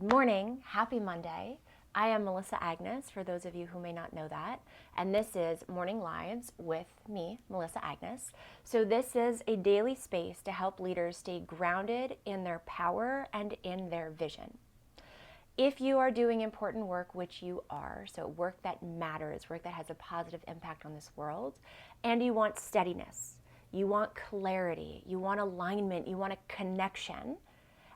Good morning, happy Monday. I am Melissa Agnes, for those of you who may not know that, and this is Morning Lives with me, Melissa Agnes. So this is a daily space to help leaders stay grounded in their power and in their vision. If you are doing important work, which you are, so work that matters, work that has a positive impact on this world, and you want steadiness, you want clarity, you want alignment, you want a connection,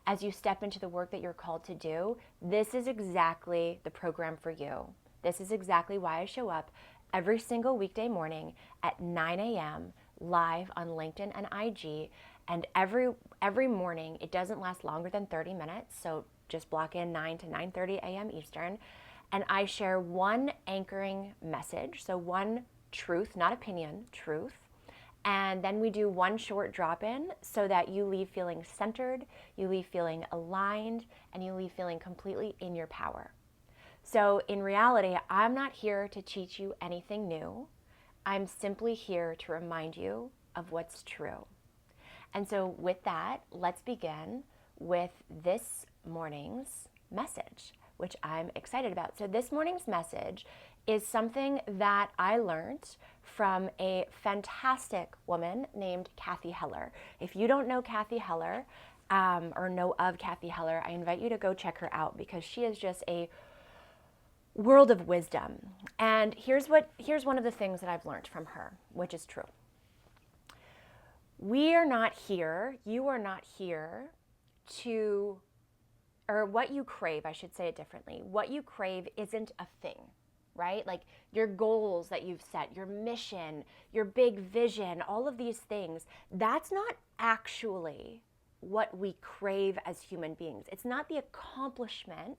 as you step into the work that you're called to do, this is exactly the program for you. This is exactly why I show up every single weekday morning at 9 a.m. live on LinkedIn and IG. And every morning, it doesn't last longer than 30 minutes. So just block in 9 to 9:30 a.m. Eastern. And I share one anchoring message. So one truth, not opinion, truth. And then we do one short drop-in so that you leave feeling centered, you leave feeling aligned, and you leave feeling completely in your power. So in reality, I'm not here to teach you anything new. I'm simply here to remind you of what's true. And so with that, let's begin with this morning's message, which I'm excited about. So this morning's message is something that I learned from a fantastic woman named Cathy Heller. If you don't know Cathy Heller or know of Cathy Heller, I invite you to go check her out because she is just a world of wisdom. And here's one of the things that I've learned from her, which is true. We are not here, you are not here to, or what you crave, I should say it differently. What you crave isn't a thing, right? Like your goals that you've set, your mission, your big vision, all of these things, that's not actually what we crave as human beings. It's not the accomplishment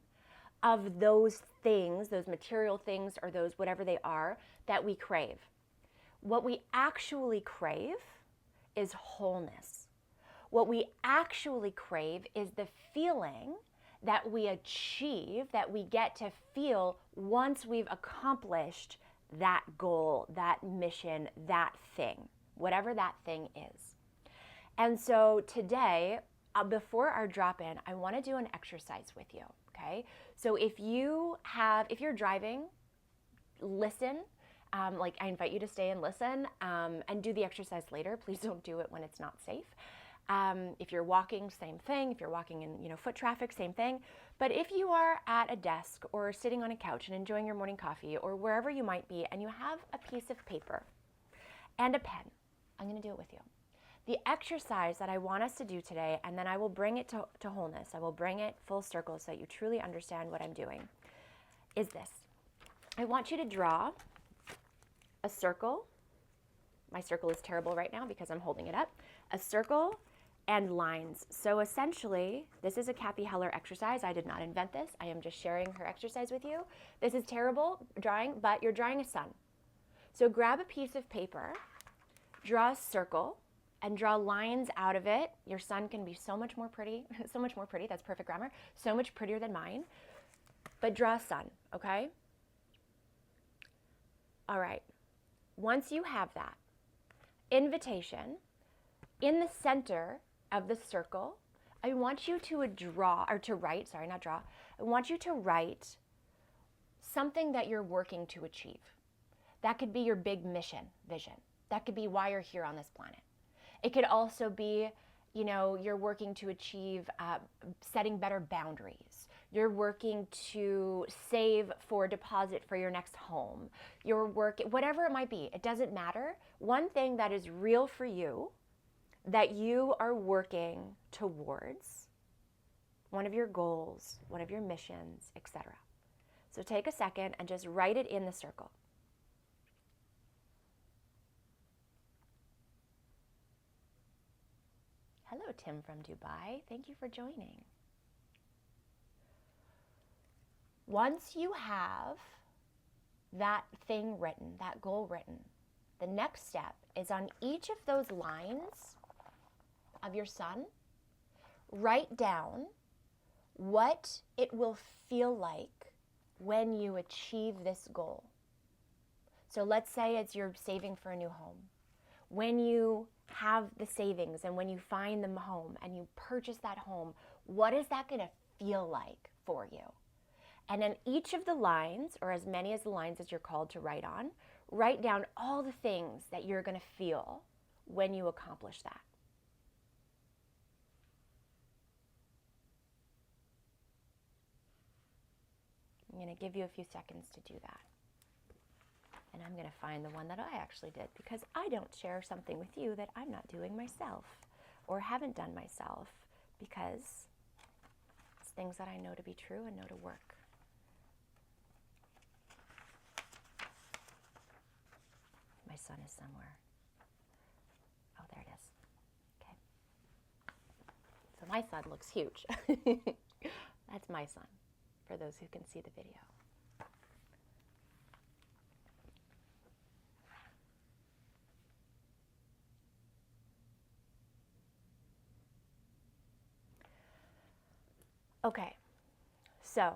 of those things, those material things or those whatever they are that we crave. What we actually crave is wholeness. What we actually crave is the feeling that we achieve, that we get to feel once we've accomplished that goal, that mission, that thing, whatever that thing is. And so today, before our drop-in, I want to do an exercise with you, okay? So if you're driving, listen. Like I invite you to stay and listen and do the exercise later. Please don't do it when it's not safe. If you're walking, same thing. If you're walking in foot traffic, same thing. But if you are at a desk or sitting on a couch and enjoying your morning coffee or wherever you might be and you have a piece of paper and a pen, I'm going to do it with you. The exercise that I want us to do today, and then I will bring it to wholeness, I will bring it full circle so that you truly understand what I'm doing, is this. I want you to draw a circle. My circle is terrible right now because I'm holding it up. A circle and lines. So essentially, this is a Cathy Heller exercise. I did not invent this. I am just sharing her exercise with you. This is terrible drawing, but you're drawing a sun. So grab a piece of paper, draw a circle, and draw lines out of it. Your sun can be so much more pretty, so much more pretty, that's perfect grammar, so much prettier than mine. But draw a sun, okay? All right. Once you have that, invitation, in the center of the circle, I want you to write something that you're working to achieve. That could be your big mission, vision. That could be why you're here on this planet. It could also be, you're working to achieve setting better boundaries. You're working to save for a deposit for your next home. Whatever it might be, it doesn't matter. One thing that is real for you that you are working towards, one of your goals, one of your missions, etc. So take a second and just write it in the circle. Hello, Tim from Dubai. Thank you for joining. Once you have that thing written, that goal written, the next step is on each of those lines of your sun, write down what it will feel like when you achieve this goal. So let's say it's you're saving for a new home. When you have the savings and when you find the home and you purchase that home, what is that going to feel like for you. And in each of the lines, or as many as the lines as you're called to write on, write down all the things that you're going to feel when you accomplish that. I'm going to give you a few seconds to do that. And I'm going to find the one that I actually did, because I don't share something with you that I'm not doing myself or haven't done myself, because it's things that I know to be true and know to work. My son is somewhere. Oh, there it is. Okay. So my son looks huge. That's my son, for those who can see the video. Okay, so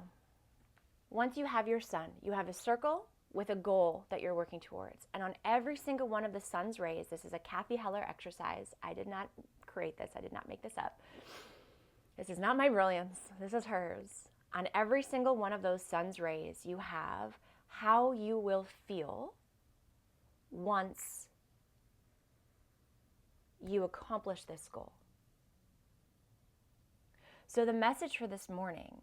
once you have your sun, you have a circle with a goal that you're working towards. And on every single one of the sun's rays, this is a Kathy Heller exercise. I did not create this. I did not make this up. This is not my brilliance. This is hers. On every single one of those sun's rays, you have how you will feel once you accomplish this goal. So the message for this morning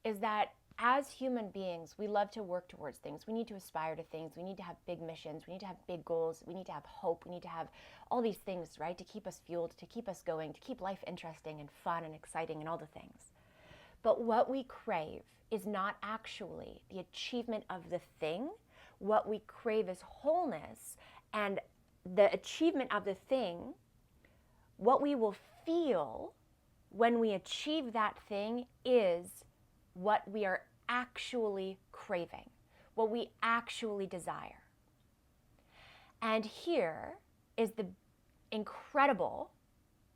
is that as human beings, we love to work towards things. We need to aspire to things. We need to have big missions. We need to have big goals. We need to have hope. We need to have all these things, right? To keep us fueled, to keep us going, to keep life interesting and fun and exciting and all the things. But what we crave is not actually the achievement of the thing. What we crave is wholeness, and the achievement of the thing, what we will feel when we achieve that thing, is what we are actually craving, what we actually desire. And here is the incredible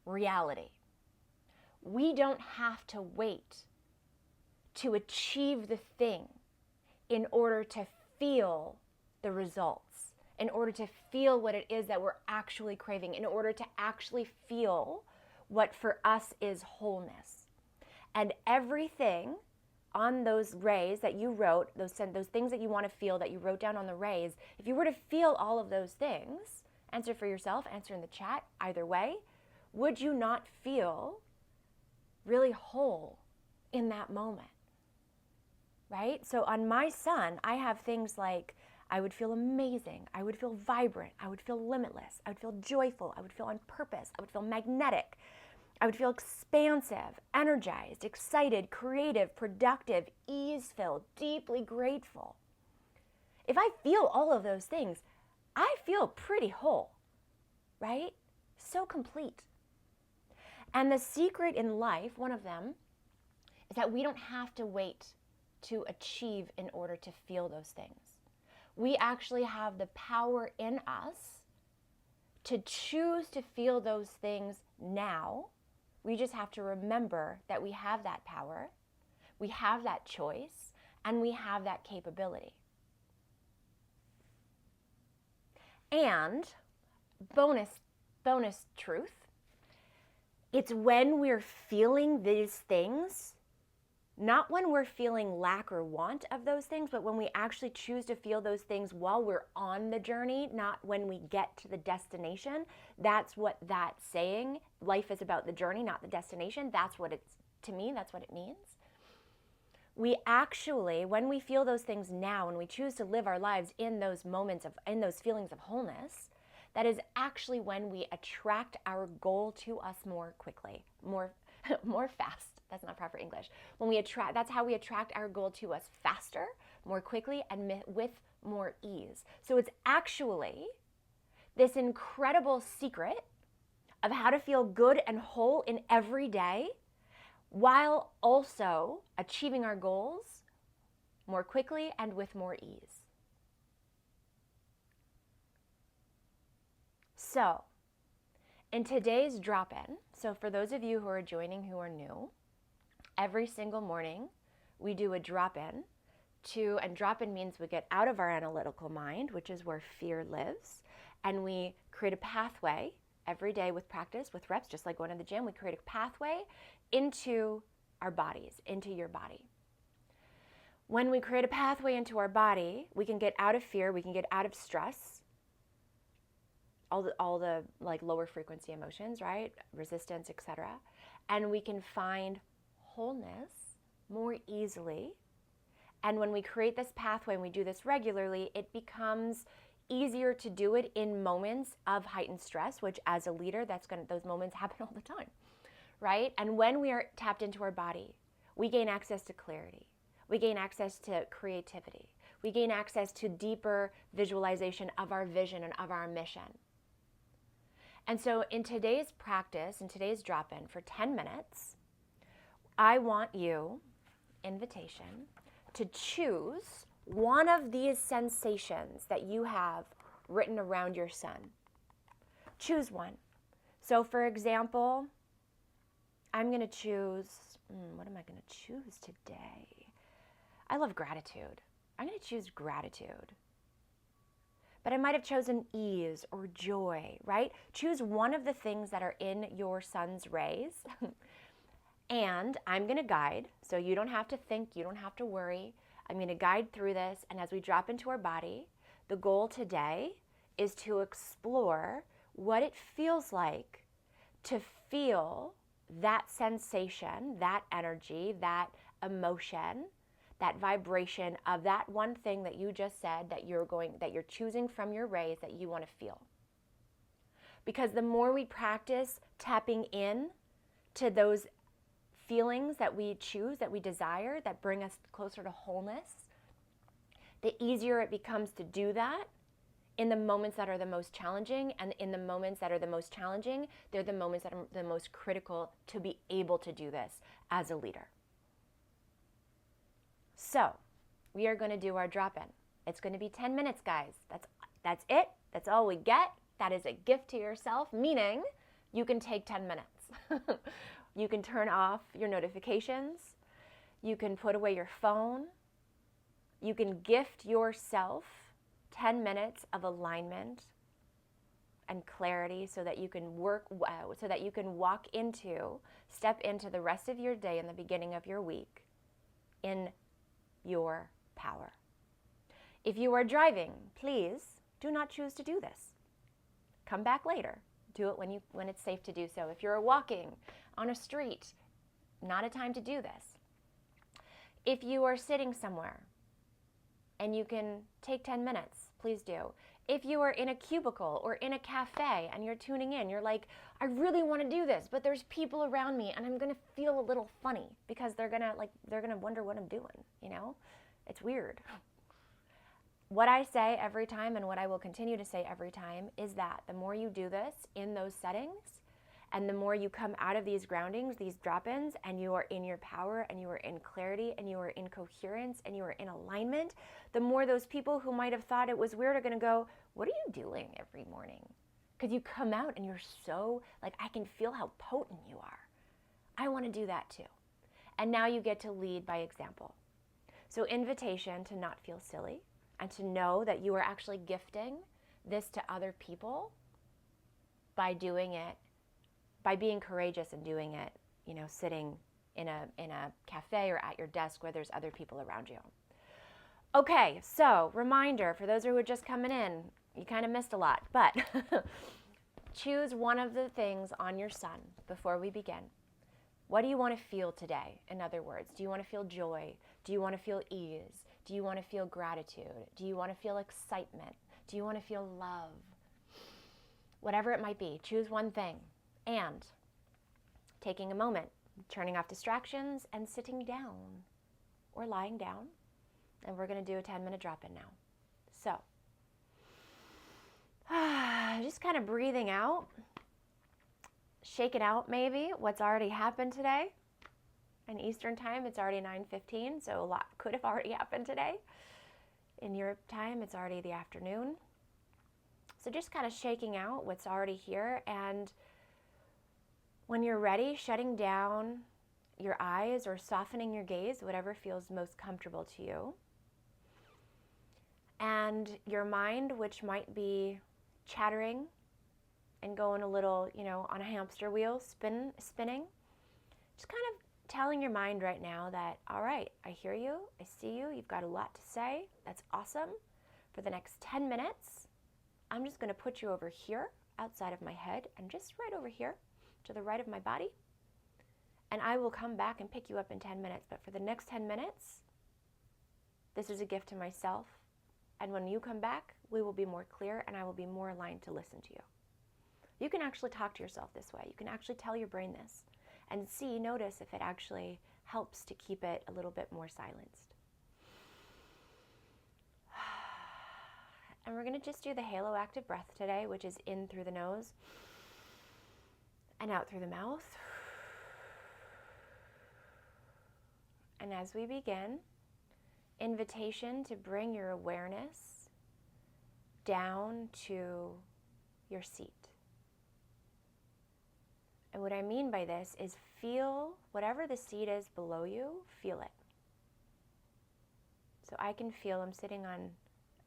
reality. We don't have to wait to achieve the thing in order to feel the results, in order to feel what it is that we're actually craving, in order to actually feel what for us is wholeness. And everything on those rays that you wrote, those things that you want to feel that you wrote down on the rays, if you were to feel all of those things, answer for yourself, answer in the chat, either way, would you not feel really whole in that moment? Right? So on my sun, I have things like I would feel amazing, I would feel vibrant, I would feel limitless, I would feel joyful, I would feel on purpose, I would feel magnetic, I would feel expansive, energized, excited, creative, productive, ease-filled, deeply grateful. If I feel all of those things, I feel pretty whole, right? So complete. And the secret in life, one of them, is that we don't have to wait to achieve in order to feel those things. We actually have the power in us to choose to feel those things now. We just have to remember that we have that power, we have that choice, and we have that capability. And bonus truth, it's when we're feeling these things, not when we're feeling lack or want of those things, but when we actually choose to feel those things while we're on the journey, not when we get to the destination. That's what that's saying. Life is about the journey, not the destination. That's what it's, to me, that's what it means. We actually, when we feel those things now, when we choose to live our lives in those moments of, in those feelings of wholeness, that is actually when we attract our goal to us more quickly, more fast. That's not proper English. When we attract, that's how we attract our goal to us faster, more quickly, and with more ease. So it's actually this incredible secret of how to feel good and whole in every day, while also achieving our goals more quickly and with more ease. So, in today's drop-in, so for those of you who are joining who are new, every single morning we do a drop-in and drop-in means we get out of our analytical mind, which is where fear lives, and we create a pathway every day with practice, with reps, just like going to the gym. We create a pathway into our bodies, into your body. When we create a pathway into our body, we can get out of fear, we can get out of stress, all the like lower frequency emotions, right? Resistance, etc. And we can find wholeness more easily. And when we create this pathway and we do this regularly, it becomes easier to do it in moments of heightened stress, which as a leader, those moments happen all the time, right? And when we are tapped into our body, we gain access to clarity. We gain access to creativity. We gain access to deeper visualization of our vision and of our mission. And so in today's practice, in today's drop-in for 10 minutes, I want you, invitation, to choose one of these sensations that you have written around your sun. Choose one. So for example, I'm going to choose, what am I going to choose today? I love gratitude. I'm going to choose gratitude. But I might have chosen ease or joy, right? Choose one of the things that are in your sun's rays. And I'm going to guide, so you don't have to think, you don't have to worry. I'm going to guide through this, and as we drop into our body, the goal today is to explore what it feels like to feel that sensation, that energy, that emotion, that vibration of that one thing that you just said that you're choosing from your rays that you want to feel. Because the more we practice tapping in to those feelings that we choose, that we desire, that bring us closer to wholeness, the easier it becomes to do that in the moments that are the most challenging. And in the moments that are the most challenging, they're the moments that are the most critical to be able to do this as a leader. So we are going to do our drop-in. It's going to be 10 minutes, guys. That's it. That's all we get. That is a gift to yourself, meaning you can take 10 minutes. You can turn off your notifications. You can put away your phone. You can gift yourself 10 minutes of alignment and clarity so that you can step into the rest of your day and the beginning of your week in your power. If you are driving, please do not choose to do this. Come back later. Do it when it's safe to do so. If you're walking on a street, not a time to do this. If you are sitting somewhere and you can take 10 minutes, please do. If you are in a cubicle or in a cafe and you're tuning in, you're like, I really want to do this, but there's people around me and I'm going to feel a little funny because they're going to wonder what I'm doing, you know? It's weird. What I say every time, and what I will continue to say every time, is that the more you do this in those settings, and the more you come out of these groundings, these drop-ins, and you are in your power, and you are in clarity, and you are in coherence, and you are in alignment, the more those people who might have thought it was weird are going to go, what are you doing every morning? Because you come out and you're so, like, I can feel how potent you are. I want to do that too. And now you get to lead by example. So invitation to not feel silly, and to know that you are actually gifting this to other people by doing it, by being courageous and doing it, you know, sitting in a cafe or at your desk where there's other people around you. Okay, so reminder for those who are just coming in, you kind of missed a lot, but choose one of the things on your sun before we begin. What do you want to feel today? In other words, do you want to feel joy? Do you want to feel ease? Do you want to feel gratitude? Do you want to feel excitement? Do you want to feel love? Whatever it might be, choose one thing. And taking a moment, turning off distractions and sitting down or lying down. And we're going to do a 10-minute drop-in now. So, just kind of breathing out, shaking out maybe what's already happened today. In Eastern time, it's already 9:15, so a lot could have already happened today. In Europe time, it's already the afternoon. So just kind of shaking out what's already here, and when you're ready, shutting down your eyes or softening your gaze, whatever feels most comfortable to you. And your mind, which might be chattering and going a little, you know, on a hamster wheel, spinning, just kind of telling your mind right now that, all right, I hear you, I see you, you've got a lot to say, that's awesome. For the next 10 minutes, I'm just gonna put you over here, outside of my head, and just right over here, to the right of my body. And I will come back and pick you up in 10 minutes. But for the next 10 minutes, this is a gift to myself. And when you come back, we will be more clear and I will be more aligned to listen to you. You can actually talk to yourself this way. You can actually tell your brain this and notice if it actually helps to keep it a little bit more silenced. And we're going to just do the halo active breath today, which is in through the nose and out through the mouth. And as we begin, invitation to bring your awareness down to your seat. And what I mean by this is feel whatever the seat is below you, feel it. So I can feel I'm sitting on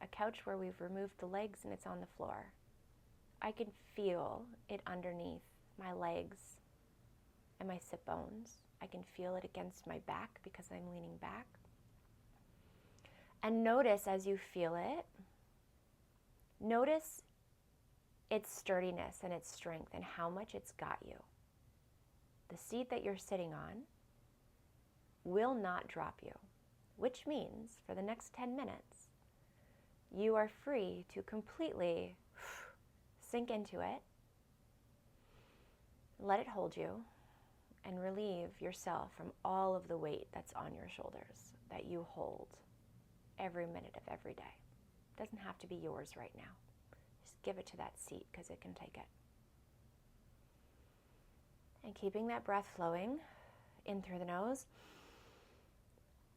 a couch where we've removed the legs and it's on the floor. I can feel it underneath my legs and my sit bones. I can feel it against my back because I'm leaning back. And notice as you feel it, notice its sturdiness and its strength and how much it's got you. The seat that you're sitting on will not drop you, which means for the next 10 minutes, you are free to completely sink into it, let it hold you, and relieve yourself from all of the weight that's on your shoulders that you hold every minute of every day. It doesn't have to be yours right now. Just give it to that seat because it can take it. And keeping that breath flowing in through the nose,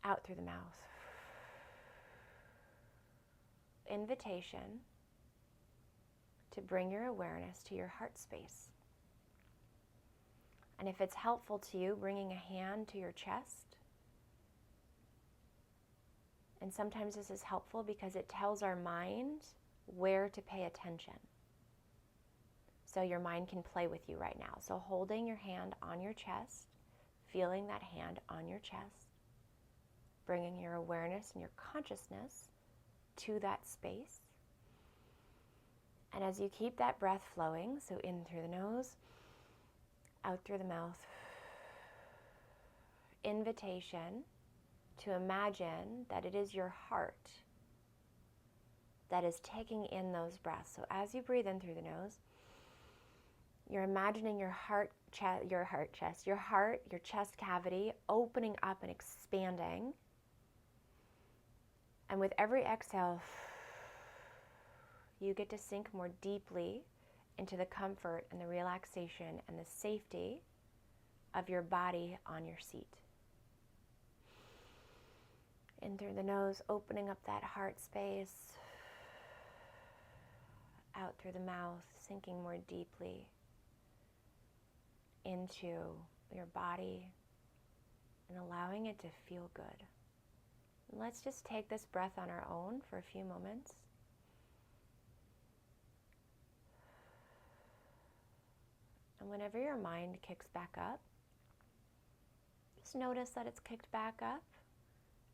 out through the mouth. Invitation to bring your awareness to your heart space. And if it's helpful to you, bringing a hand to your chest. And sometimes this is helpful because it tells our mind where to pay attention. So your mind can play with you right now. So holding your hand on your chest, feeling that hand on your chest, bringing your awareness and your consciousness to that space. And as you keep that breath flowing, so in through the nose, out through the mouth, invitation to imagine that it is your heart that is taking in those breaths. So as you breathe in through the nose, you're imagining your chest cavity opening up and expanding. And with every exhale, you get to sink more deeply into the comfort and the relaxation and the safety of your body on your seat. In through the nose, opening up that heart space. Out through the mouth, sinking more deeply into your body and allowing it to feel good. And let's just take this breath on our own for a few moments. And whenever your mind kicks back up, just notice that it's kicked back up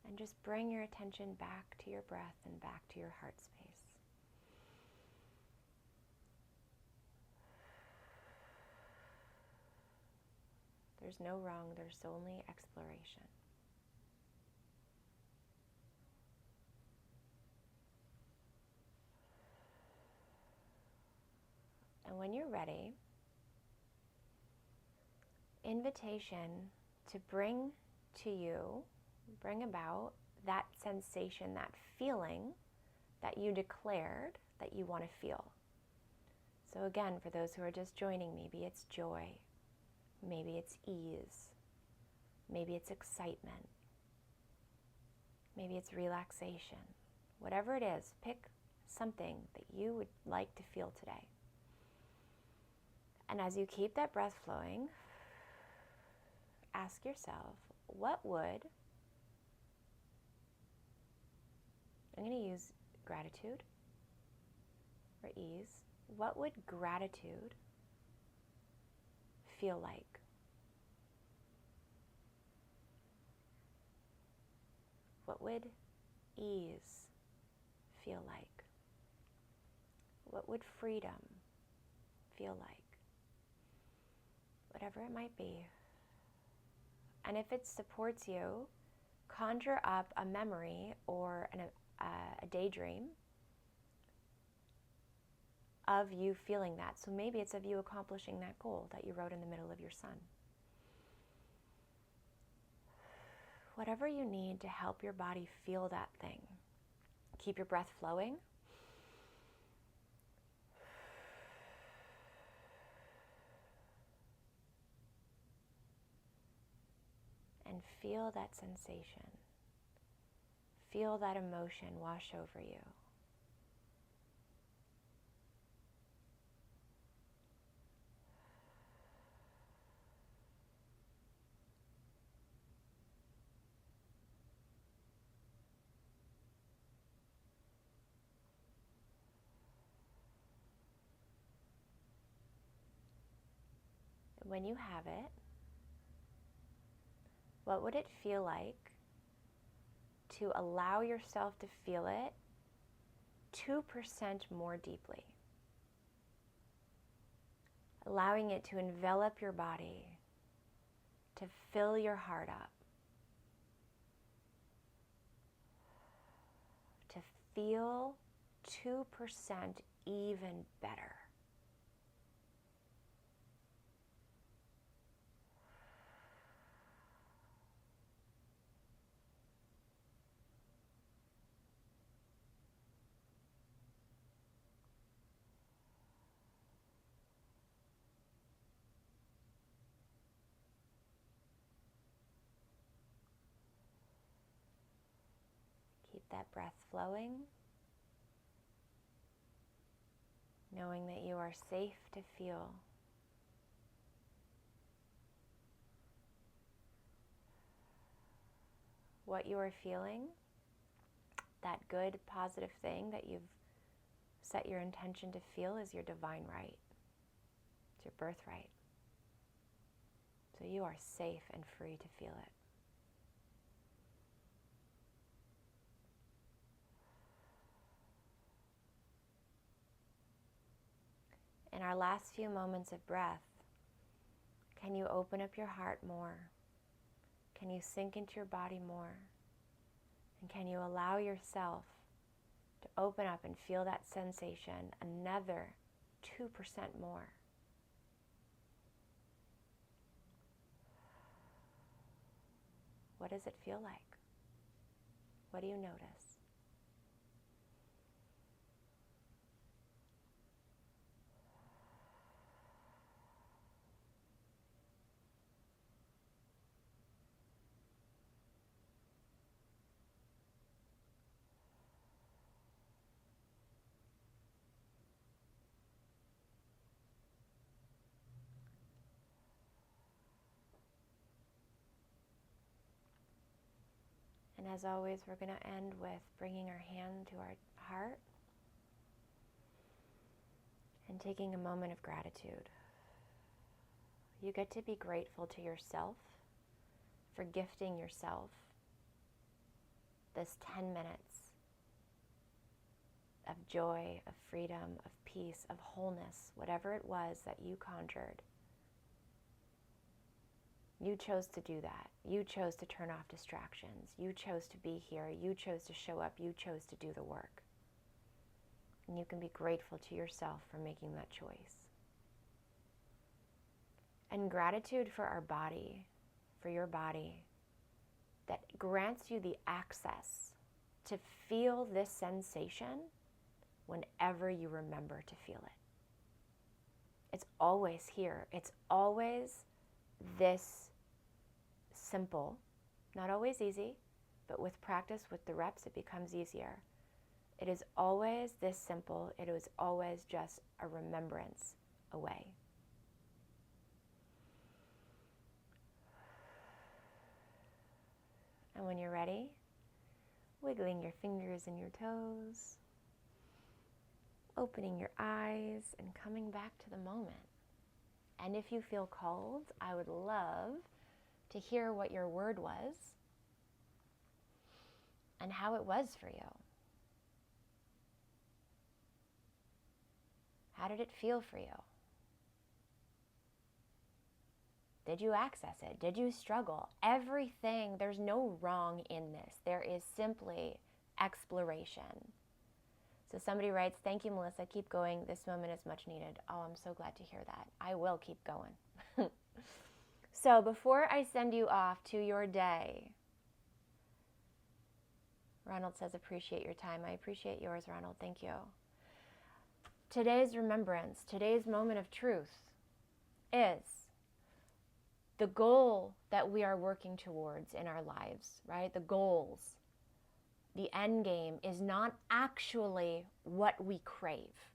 and just bring your attention back to your breath and back to your heart space. There's no wrong, there's only exploration. And when you're ready, invitation to bring about that sensation, that feeling that you declared that you want to feel. So again, for those who are just joining, maybe it's joy, maybe it's ease, maybe it's excitement, maybe it's relaxation. Whatever it is, pick something that you would like to feel today. And as you keep that breath flowing, ask yourself, I'm going to use gratitude or ease. What would gratitude feel like? What would ease feel like? What would freedom feel like? Whatever it might be. And if it supports you, conjure up a memory or a daydream of you feeling that. So maybe it's of you accomplishing that goal that you wrote in the middle of your sun. Whatever you need to help your body feel that thing. Keep your breath flowing. And feel that sensation. Feel that emotion wash over you. When you have it, what would it feel like to allow yourself to feel it 2% more deeply? Allowing it to envelop your body, to fill your heart up, to feel 2% even better. Keep that breath flowing, knowing that you are safe to feel. What you are feeling, that good, positive thing that you've set your intention to feel, is your divine right. It's your birthright. So you are safe and free to feel it. In our last few moments of breath, can you open up your heart more? Can you sink into your body more? And can you allow yourself to open up and feel that sensation another 2% more? What does it feel like? What do you notice? And as always, we're going to end with bringing our hand to our heart and taking a moment of gratitude. You get to be grateful to yourself for gifting yourself this 10 minutes of joy, of freedom, of peace, of wholeness, whatever it was that you conjured. You chose to do that. You chose to turn off distractions. You chose to be here. You chose to show up. You chose to do the work. And you can be grateful to yourself for making that choice. And gratitude for our body, for your body, that grants you the access to feel this sensation whenever you remember to feel it. It's always here. It's always this simple, not always easy, but with practice, with the reps, it becomes easier. It is always this simple. It is always just a remembrance away. And when you're ready, wiggling your fingers and your toes, opening your eyes and coming back to the moment. And if you feel called, I would love to hear what your word was. and how it was for you. How did it feel for you? Did you access it? Did you struggle? Everything, there's no wrong in this. There is simply exploration. So somebody writes, thank you, Melissa. Keep going. This moment is much needed. Oh, I'm so glad to hear that. I will keep going. So before I send you off to your day, Ronald says, appreciate your time. I appreciate yours, Ronald. Thank you. Today's remembrance, today's moment of truth is the goal that we are working towards in our lives, right? The goals, the end game is not actually what we crave.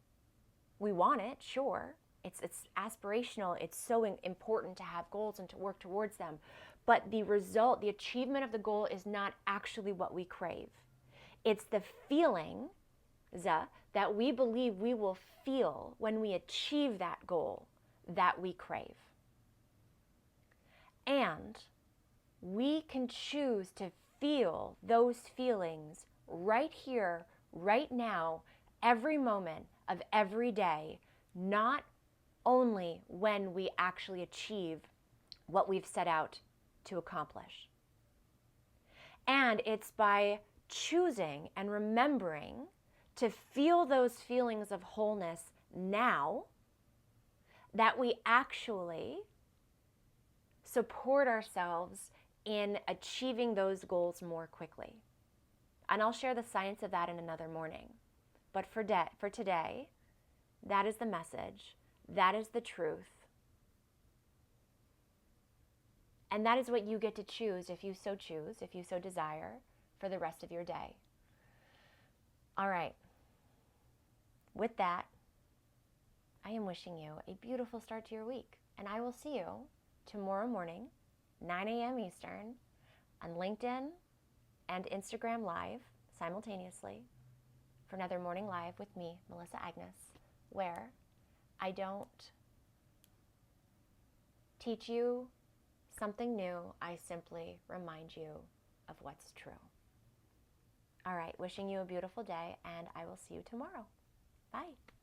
We want it, sure. It's aspirational. It's so important to have goals and to work towards them. But the result, the achievement of the goal is not actually what we crave. It's the feeling that we believe we will feel when we achieve that goal that we crave. And we can choose to feel those feelings right here, right now, every moment of every day, not only when we actually achieve what we've set out to accomplish. And it's by choosing and remembering to feel those feelings of wholeness now that we actually support ourselves in achieving those goals more quickly. And I'll share the science of that in another morning. But for today, that is the message. That is the truth. And that is what you get to choose if you so choose, if you so desire, for the rest of your day. All right. With that, I am wishing you a beautiful start to your week. And I will see you tomorrow morning, 9 a.m. Eastern, on LinkedIn and Instagram Live simultaneously for another morning live with me, Melissa Agnes, where I don't teach you something new. I simply remind you of what's true. All right, wishing you a beautiful day, and I will see you tomorrow. Bye.